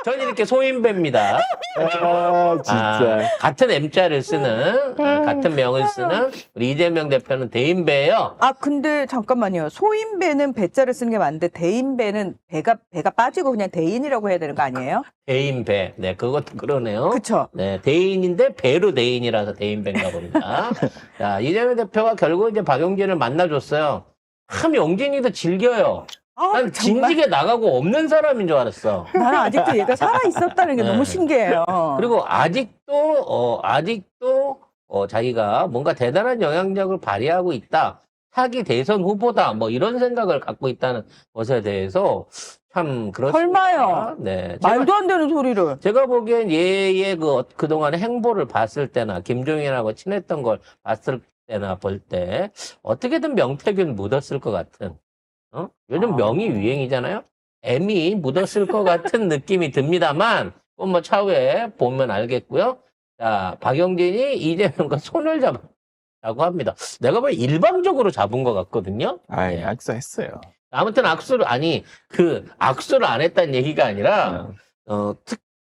저는 이렇게 소인배입니다. 아, 진짜. 같은 M자를 쓰는, 같은 명을 쓰는 우리 이재명 대표는 대인배예요. 아, 근데 잠깐만요. 소인배는 배자를 쓰는 게 맞는데 대인배는 배가 빠지고 그냥 대인이라고 해야 되는 거 아니에요? 대인배. 네, 그것도 그러네요. 그쵸? 네, 대인인데 배로 대인이라서 대인배인가 봅니다. 자, 이재명 대표가 결국 이제 박용진을 만나줬어요. 참 용진이도 즐겨요. 아, 난 정말. 진직에 나가고 없는 사람인 줄 알았어. 나는 아직도 얘가 살아있었다는 게 네. 너무 신기해요. 그리고 아직도 자기가 뭔가 대단한 영향력을 발휘하고 있다. 차기 대선 후보다. 뭐 이런 생각을 갖고 있다는 것에 대해서 참 그렇습니다. 설마요. 네. 말도 안 되는 소리를. 제가 보기엔 얘의 그동안의 행보를 봤을 때나 김종인하고 친했던 걸 봤을 때나 볼 때 어떻게든 명태균 묻었을 것 같은 요즘 명이 유행이잖아요. M이 묻었을 것 같은 느낌이 듭니다만 뭐 차후에 보면 알겠고요. 자, 박용진이 이재명과 손을 잡았다고 합니다. 내가 보기엔 일방적으로 잡은 것 같거든요. 아이, 네. 악수했어요. 아무튼 악수를 안 했다는 얘기가 아니라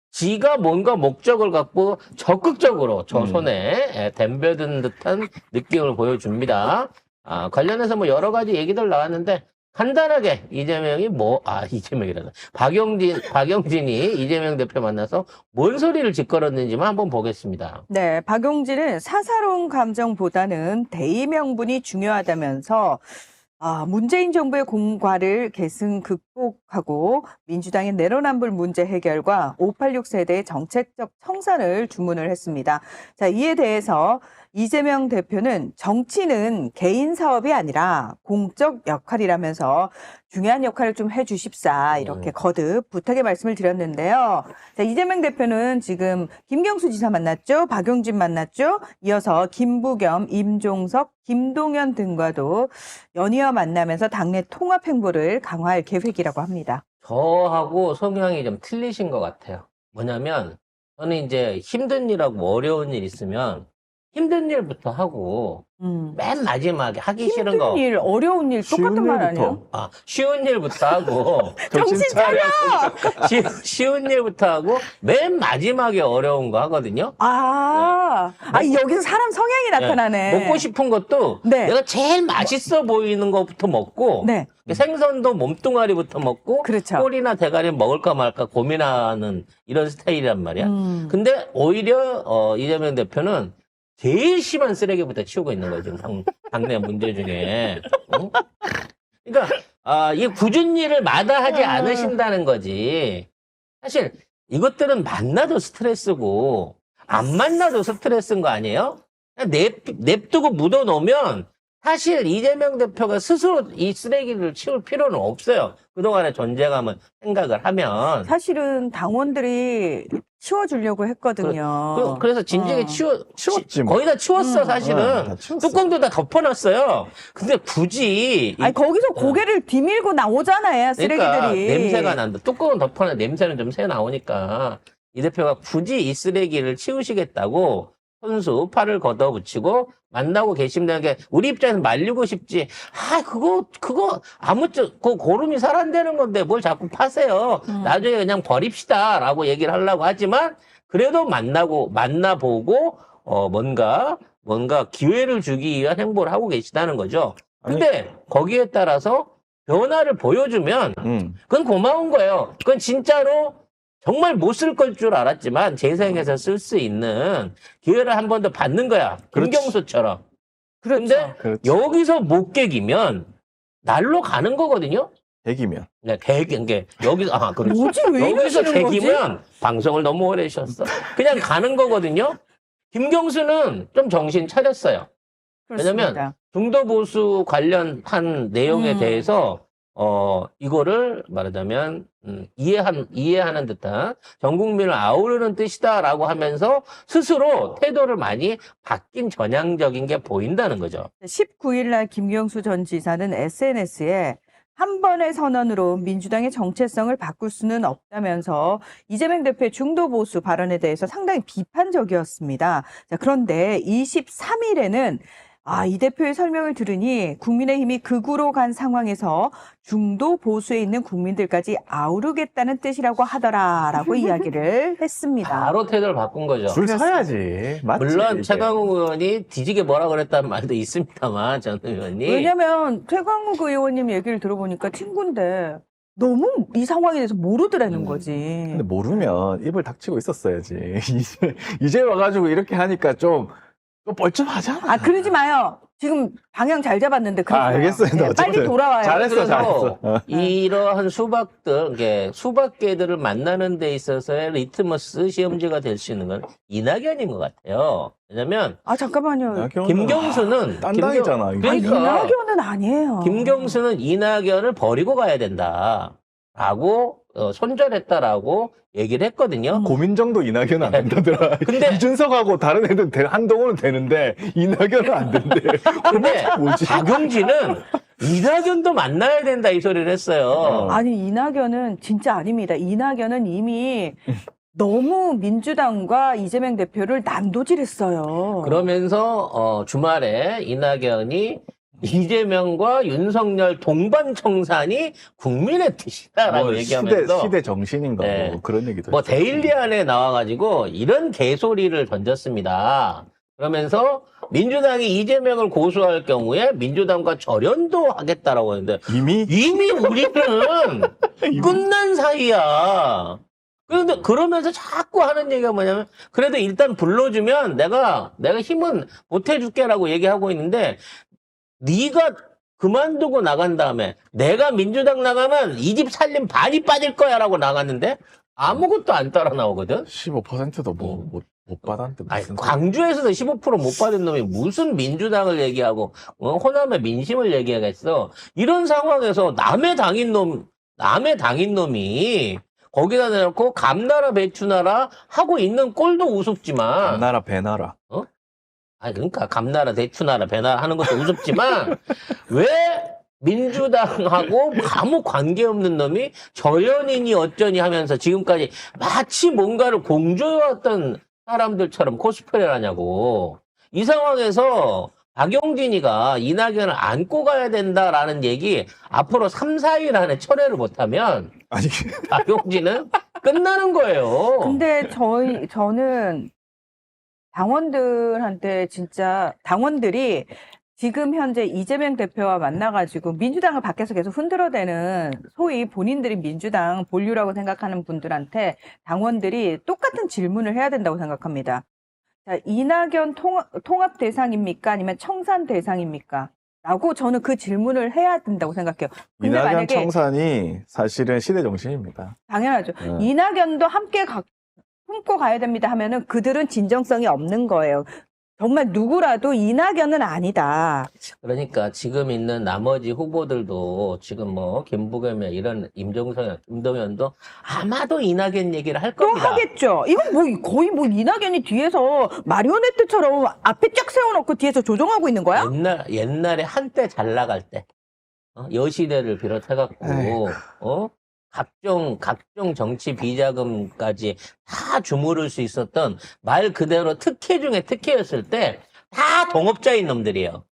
지가 뭔가 목적을 갖고 적극적으로 저 손에 덤벼든 듯한 느낌을 보여줍니다. 관련해서 뭐 여러 가지 얘기들 나왔는데 간단하게 박용진이 이재명 대표 만나서 뭔 소리를 짓거렸는지만 한번 보겠습니다. 네, 박용진은 사사로운 감정보다는 대의 명분이 중요하다면서 문재인 정부의 공과를 계승 극복하고 민주당의 내로남불 문제 해결과 586 세대의 정책적 청산을 주문을 했습니다. 자, 이에 대해서 이재명 대표는 정치는 개인 사업이 아니라 공적 역할이라면서 중요한 역할을 좀 해주십사 이렇게 거듭 부탁의 말씀을 드렸는데요. 자, 이재명 대표는 지금 김경수 지사 만났죠. 박용진 만났죠. 이어서 김부겸, 임종석, 김동연 등과도 연이어 만나면서 당내 통합 행보를 강화할 계획이라고 합니다. 저하고 성향이 좀 틀리신 것 같아요. 뭐냐면 저는 이제 힘든 일하고 어려운 일 있으면 힘든 일부터 하고 맨 마지막에 하기 싫은 거 힘든 일, 어려운 일 똑같은 말 아니에요? 쉬운 일부터 하고 정신 차려! 쉬운 일부터 하고 맨 마지막에 어려운 거 하거든요. 여기서 사람 성향이 나타나네. 먹고 싶은 것도 네. 내가 제일 맛있어 보이는 것부터 먹고 네. 생선도 몸뚱아리부터 먹고 그렇죠. 꼬리나 대가리 먹을까 말까 고민하는 이런 스타일이란 말이야. 근데 오히려 이재명 대표는 제일 심한 쓰레기부터 치우고 있는 거예요. 지금 당내 문제 중에. 그러니까 이 굳은 일을 마다하지 않으신다는 거지. 사실 이것들은 만나도 스트레스고 안 만나도 스트레스인 거 아니에요? 냅두고 묻어놓으면 사실 이재명 대표가 스스로 이 쓰레기를 치울 필요는 없어요. 그동안의 존재감을 생각을 하면. 사실은 당원들이 치워주려고 했거든요. 그래서 진작에 치웠지 뭐. 거의 다 치웠어, 사실은. 다 치웠어. 뚜껑도 다 덮어놨어요. 근데 굳이. 거기서 고개를 디밀고 나오잖아요, 그러니까 쓰레기들이. 냄새가 난다. 뚜껑은 덮어놔 냄새는 좀 새 나오니까. 이 대표가 굳이 이 쓰레기를 치우시겠다고 손수 팔을 걷어붙이고 만나고 계신다는 게 우리 입장에서 말리고 싶지. 그거 아무쪼 고름이 살안되는 건데 뭘 자꾸 파세요. 나중에 그냥 버립시다 라고 얘기를 하려고 하지만 그래도 만나보고 뭔가 기회를 주기 위한 행보를 하고 계시다는 거죠. 근데 거기에 따라서 변화를 보여주면 그건 고마운 거예요. 그건 진짜로 정말 못 쓸 걸 줄 알았지만 재생해서 쓸 수 있는 기회를 한 번 더 받는 거야. 김경수처럼. 그런데 여기서 못 깨기면 날로 가는 거거든요. 대기면. 네, 여기서 그렇지. 뭐지? 왜 여기서 이러시는 거지? 대기면 방송을 너무 오래 하셨어. 그냥 가는 거거든요. 김경수는 좀 정신 차렸어요. 그렇습니다. 왜냐면 중도보수 관련한 내용에 대해서 이거를 말하자면 이해하는 듯한 전 국민을 아우르는 뜻이다라고 하면서 스스로 태도를 많이 바뀐 전향적인 게 보인다는 거죠. 19일 날 김경수 전 지사는 SNS에 한 번의 선언으로 민주당의 정체성을 바꿀 수는 없다면서 이재명 대표의 중도 보수 발언에 대해서 상당히 비판적이었습니다. 자, 그런데 23일에는 이 대표의 설명을 들으니 국민의힘이 극우로 간 상황에서 중도 보수에 있는 국민들까지 아우르겠다는 뜻이라고 하더라라고 이야기를 했습니다. 바로 태도를 바꾼 거죠. 줄 서야지. 맞지, 물론 이게. 최강욱 의원이 뒤지게 뭐라 그랬다는 말도 있습니다만 전 의원이 왜냐면 최강욱 의원님 얘기를 들어보니까 친구인데 너무 이 상황에 대해서 모르더라는 거지. 근데 모르면 입을 닥치고 있었어야지. 이제 와가지고 이렇게 하니까 좀 뻘쭘하잖아. 그러지 마요. 지금 방향 잘 잡았는데 그러지 마요. 알겠어요. 네, 빨리 어쨌든 돌아와요. 잘했어, 그래서 잘했어. 이러한 수박개들을 만나는 데 있어서의 리트머스 시험지가 될 수 있는 건 이낙연인 것 같아요. 왜냐면 잠깐만요. 김경수는 딴당이잖아. 그러니까 이낙연은 아니에요. 김경수는 이낙연을 버리고 가야 된다라고 손절했다라고 얘기를 했거든요. 고민정도 이낙연은 안 된다더라. 근데- 이준석하고 다른 애들 한동훈은 되는데 이낙연은 안 된대. 근데 뭐지? 박용진은 이낙연도 만나야 된다 이 소리를 했어요. 아니 이낙연은 진짜 아닙니다. 이낙연은 이미 너무 민주당과 이재명 대표를 난도질했어요. 그러면서 주말에 이낙연이 이재명과 윤석열 동반 청산이 국민의 뜻이다라고 뭐 얘기하면서 시대 정신인가 네. 뭐 그런 얘기도 뭐 했죠. 데일리 안에 나와가지고 이런 개소리를 던졌습니다. 그러면서 민주당이 이재명을 고소할 경우에 민주당과 절연도 하겠다라고 하는데 이미 우리는 끝난 사이야. 그런데 그러면서 자꾸 하는 얘기가 뭐냐면 그래도 일단 불러주면 내가 힘은 보태줄게라고 얘기하고 있는데 네가 그만두고 나간 다음에 내가 민주당 나가면 이 집 살림 반이 빠질 거야라고 나갔는데 아무것도 안 따라 나오거든. 15%도 못 받았는데 아니, 무슨 광주에서도 15% 못 받은 놈이 무슨 민주당을 얘기하고 호남의 민심을 얘기하겠어. 이런 상황에서 남의 당인 놈이 거기다 내놓고 감나라 배추나라 하고 있는 꼴도 우습지만 나라 배나라. 그러니까 감나라 대추나라 배나라 하는 것도 우습지만 왜 민주당하고 아무 관계없는 놈이 절연이니 어쩌니 하면서 지금까지 마치 뭔가를 공조해왔던 사람들처럼 코스프레를 하냐고. 이 상황에서 박용진이가 이낙연을 안고 가야 된다라는 얘기 앞으로 3, 4일 안에 철회를 못하면 아니 박용진은 끝나는 거예요. 근데 저는 당원들한테 진짜 당원들이 지금 현재 이재명 대표와 만나가지고 민주당을 밖에서 계속 흔들어대는 소위 본인들이 민주당 본류라고 생각하는 분들한테 당원들이 똑같은 질문을 해야 된다고 생각합니다. 자, 이낙연 통합 대상입니까? 아니면 청산 대상입니까? 라고 저는 그 질문을 해야 된다고 생각해요. 근데 이낙연 만약에 청산이 사실은 시대 정신입니다. 당연하죠. 이낙연도 함께 품고 가야 됩니다 하면은 그들은 진정성이 없는 거예요. 정말 누구라도 이낙연은 아니다. 그러니까 지금 있는 나머지 후보들도 지금 뭐 김부겸이나 이런 임종석, 김동연도 아마도 이낙연 얘기를 할 또 겁니다. 하겠죠. 이건 뭐 거의 뭐 이낙연이 뒤에서 마리오네트처럼 앞에 쫙 세워놓고 뒤에서 조종하고 있는 거야? 옛날에 한때 잘 나갈 때 여시대를 비롯해갖고 각종 정치 비자금까지 다 주무를 수 있었던 말 그대로 특혜 중에 특혜였을 때 다 동업자인 놈들이에요.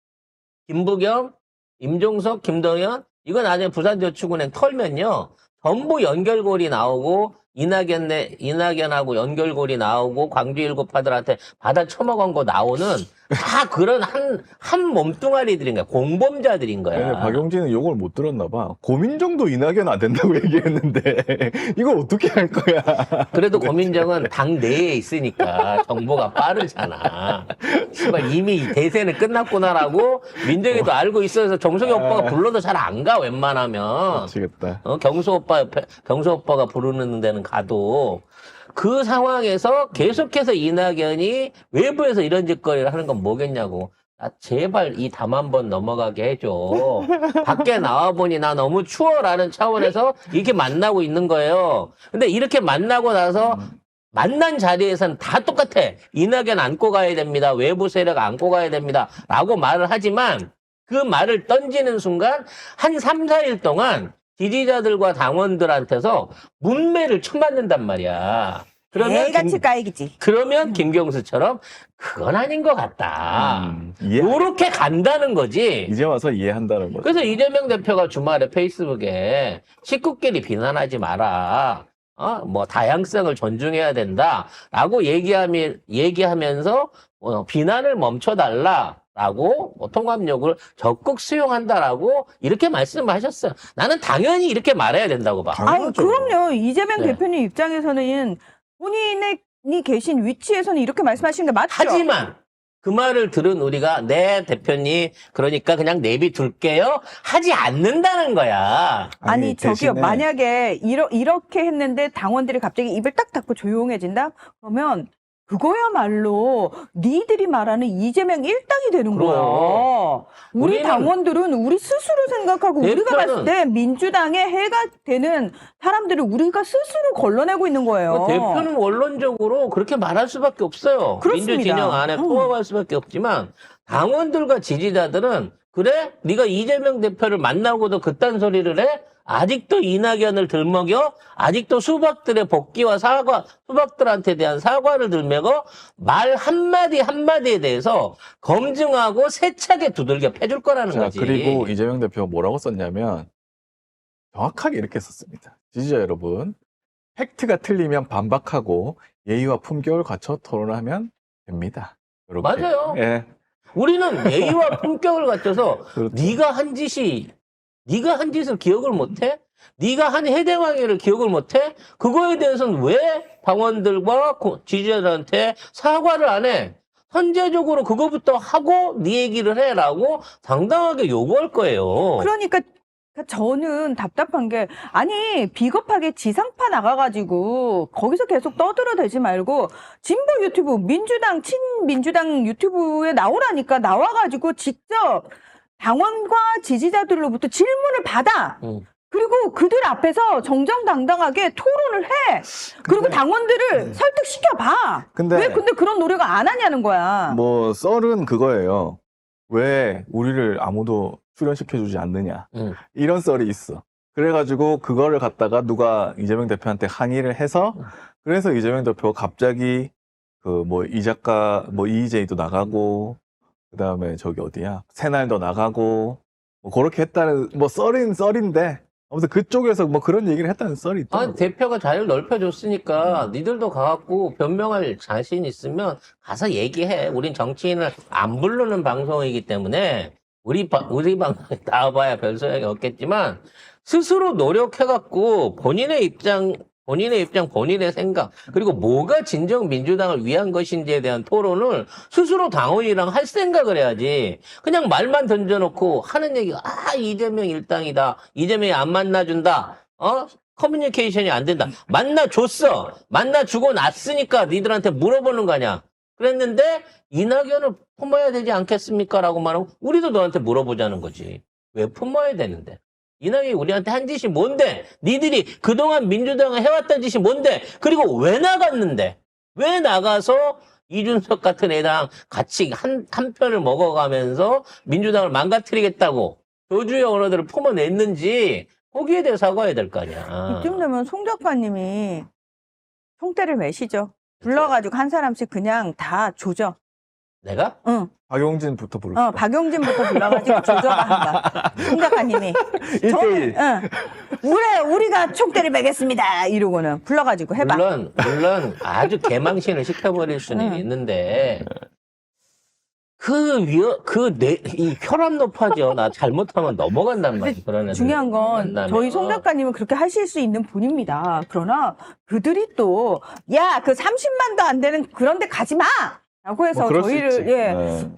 김부겸, 임종석, 김동연 이거 나중에 부산저축은행 털면요. 전부 연결고리 나오고 이낙연하고 연결고리 나오고 광주 일곱파들한테 받아 처먹은 거 나오는 다 그런 한 몸뚱아리들인 거야. 공범자들인 거야. 근데 박용진은 욕을 못 들었나 봐. 고민정도 이낙연 안 된다고 얘기했는데 이걸 어떻게 할 거야? 그래도 고민정은 당 내에 있으니까 정보가 빠르잖아. 씨발 이미 대세는 끝났구나라고 민정이도 알고 있어서 정석이 오빠가 불러도 잘 안 가 웬만하면. 미치겠다. 경수 오빠가 부르는 데는 가도 그 상황에서 계속해서 이낙연이 외부에서 이런 짓거리를 하는 건 뭐겠냐고. 제발 이 담 한번 넘어가게 해줘. 밖에 나와보니 나 너무 추워라는 차원에서 이렇게 만나고 있는 거예요. 근데 이렇게 만나고 나서 만난 자리에서는 다 똑같아. 이낙연 안고 가야 됩니다. 외부 세력 안고 가야 됩니다. 라고 말을 하지만 그 말을 던지는 순간 한 3, 4일 동안 지지자들과 당원들한테서 문매를 쳐맞는단 말이야. 개같이 까이기지. 그러면 김경수처럼 그건 아닌 것 같다. 이해, 요렇게 간다는 거지. 이제 와서 이해한다는 거죠. 그래서 이재명 대표가 주말에 페이스북에 식구끼리 비난하지 마라. 뭐 다양성을 존중해야 된다라고 얘기하면서 비난을 멈춰달라라고 통합력을 적극 수용한다라고 이렇게 말씀하셨어요. 나는 당연히 이렇게 말해야 된다고 봐. 아니, 당연하죠. 그럼요. 이재명 네. 대표님 입장에서는 본인이 계신 위치에서는 이렇게 말씀하시는 게 맞죠? 하지만 그 말을 들은 우리가 네 대표님 그러니까 그냥 내비둘게요 하지 않는다는 거야. 아니, 저기요. 대신에 만약에 이렇게 했는데 당원들이 갑자기 입을 딱 닫고 조용해진다? 그러면 그거야말로 니들이 말하는 이재명 일당이 되는 그럼. 거야. 우리 우리는 당원들은 우리 스스로 생각하고 우리가 봤을 때 민주당에 해가 되는 사람들을 우리가 스스로 걸러내고 있는 거예요. 대표는 원론적으로 그렇게 말할 수밖에 없어요. 그렇습니다. 민주 진영 안에 통합할 수밖에 없지만 당원들과 지지자들은 그래? 네가 이재명 대표를 만나고도 그딴 소리를 해? 아직도 이낙연을 들먹여? 아직도 수박들의 복귀와 수박들한테 대한 사과를 들먹여? 말 한마디 한마디에 대해서 검증하고 세차게 두들겨 패줄 거라는 자, 거지. 그리고 이재명 대표가 뭐라고 썼냐면 정확하게 이렇게 썼습니다. 지지자 여러분, 팩트가 틀리면 반박하고 예의와 품격을 갖춰 토론하면 됩니다. 이렇게. 맞아요. 예. 우리는 예의와 품격을 갖춰서 그렇죠. 네가 한 짓을 기억을 못해? 네가 한 해대왕회를 기억을 못해? 그거에 대해서는 왜 당원들과 지지자들한테 사과를 안 해? 선제적으로 그거부터 하고 네 얘기를 해라고 당당하게 요구할 거예요. 그러니까 저는 답답한 게, 아니, 비겁하게 지상파 나가가지고 거기서 계속 떠들어대지 말고 진보 유튜브, 친민주당 유튜브에 나오라니까 나와가지고 직접 당원과 지지자들로부터 질문을 받아. 그리고 그들 앞에서 정정당당하게 토론을 해. 그리고 당원들을 설득시켜봐. 근데 왜 근데 그런 노력을 안 하냐는 거야. 뭐 썰은 그거예요. 왜 우리를 아무도 출연시켜주지 않느냐. 이런 썰이 있어. 그래가지고 그거를 갖다가 누가 이재명 대표한테 항의를 해서 그래서 이재명 대표가 갑자기 그 뭐 이 작가 뭐 이희재도 나가고 그다음에 저기 어디야 새날도 나가고 뭐 그렇게 했다는 뭐 썰인데 아무튼 그쪽에서 뭐 그런 얘기를 했다는 썰이 있더라고. 대표가 자리를 넓혀줬으니까 니들도 가갖고 변명할 자신 있으면 가서 얘기해. 우린 정치인을 안 부르는 방송이기 때문에 우리 방송에 나와봐야 별 소용이 없겠지만 스스로 노력해갖고 본인의 입장, 본인의 생각, 그리고 뭐가 진정 민주당을 위한 것인지에 대한 토론을 스스로 당원이랑 할 생각을 해야지. 그냥 말만 던져놓고 하는 얘기가, 이재명 일당이다. 이재명이 안 만나준다. 커뮤니케이션이 안 된다. 만나줬어. 만나주고 났으니까 니들한테 물어보는 거 아니야. 그랬는데, 이낙연을 품어야 되지 않겠습니까? 라고 말하고, 우리도 너한테 물어보자는 거지. 왜 품어야 되는데? 이낙연이 우리한테 한 짓이 뭔데? 니들이 그동안 민주당을 해왔던 짓이 뭔데? 그리고 왜 나갔는데? 왜 나가서 이준석 같은 애랑 같이 한 편을 먹어가면서 민주당을 망가뜨리겠다고 조주의 언어들을 품어냈는지 거기에 대해 사과해야 될 거 아니야. 이쯤 되면 송 작가님이 총대를 매시죠. 불러가지고 한 사람씩 그냥 다 조져. 내가? 응. 박용진부터 부를까? 박용진부터 불러가지고 조져가 한다. 송 작가님이. 1대1. 응. 우리가 총대를 매겠습니다. 이러고는 불러가지고 해봐. 물론 아주 개망신을 시켜버릴 수는 있는데 이 혈압 높아져. 나 잘못하면 넘어간단 말이야. 그런 애들. 중요한 건 만나면. 저희 송 작가님은 그렇게 하실 수 있는 분입니다. 그러나 그들이 또, 야, 그 30만도 안 되는 그런 데 가지 마! 라고 해서 뭐 그럴 수 저희를, 있지. 예, 네.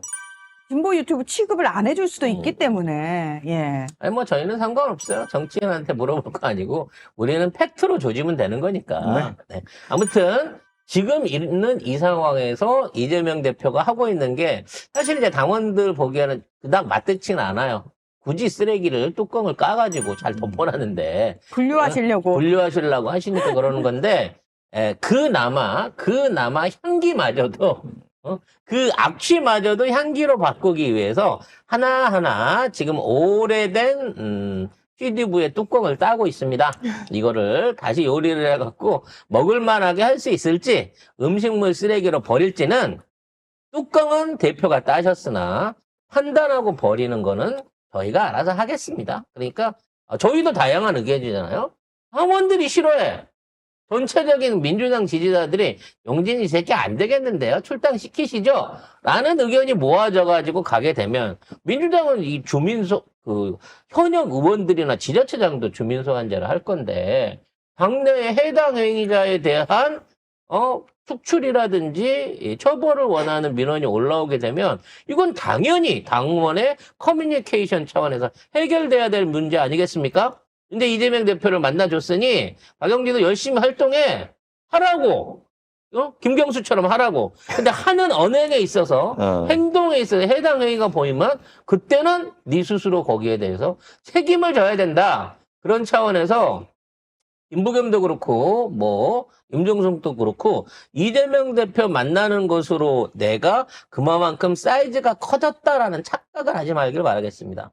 진보 유튜브 취급을 안 해줄 수도 있기 때문에, 예. 아니 뭐 저희는 상관없어요. 정치인한테 물어볼 거 아니고 우리는 팩트로 조지면 되는 거니까. 네. 아무튼 지금 있는 이 상황에서 이재명 대표가 하고 있는 게 사실 이제 당원들 보기에는 그닥 맞듣지는 않아요. 굳이 쓰레기를 뚜껑을 까가지고 잘 덮어놨는데 분류하시려고. 분류하시려고 하시니까 그러는 건데 그나마 향기마저도 그 악취마저도 향기로 바꾸기 위해서 하나하나 지금 오래된 CD부의 뚜껑을 따고 있습니다. 이거를 다시 요리를 해갖고 먹을만하게 할 수 있을지 음식물 쓰레기로 버릴지는 뚜껑은 대표가 따셨으나 판단하고 버리는 거는 저희가 알아서 하겠습니다. 그러니까 저희도 다양한 의견이잖아요. 당원들이 싫어해. 전체적인 민주당 지지자들이 용진이 새끼 안 되겠는데요? 출당시키시죠? 라는 의견이 모아져가지고 가게 되면 민주당은 이 현역 의원들이나 지자체장도 주민소환제를 할 건데 당내의 해당 행위자에 대한 축출이라든지 처벌을 원하는 민원이 올라오게 되면 이건 당연히 당원의 커뮤니케이션 차원에서 해결돼야 될 문제 아니겠습니까? 근데 이재명 대표를 만나줬으니 박영진도 열심히 활동해 하라고 김경수처럼 하라고. 근데 하는 언행에 있어서 행동에 있어서 해당 행위가 보이면 그때는 네 스스로 거기에 대해서 책임을 져야 된다. 그런 차원에서 김부겸도 그렇고 임종석도 그렇고 이재명 대표 만나는 것으로 내가 그만큼 사이즈가 커졌다라는 착각을 하지 말길 바라겠습니다.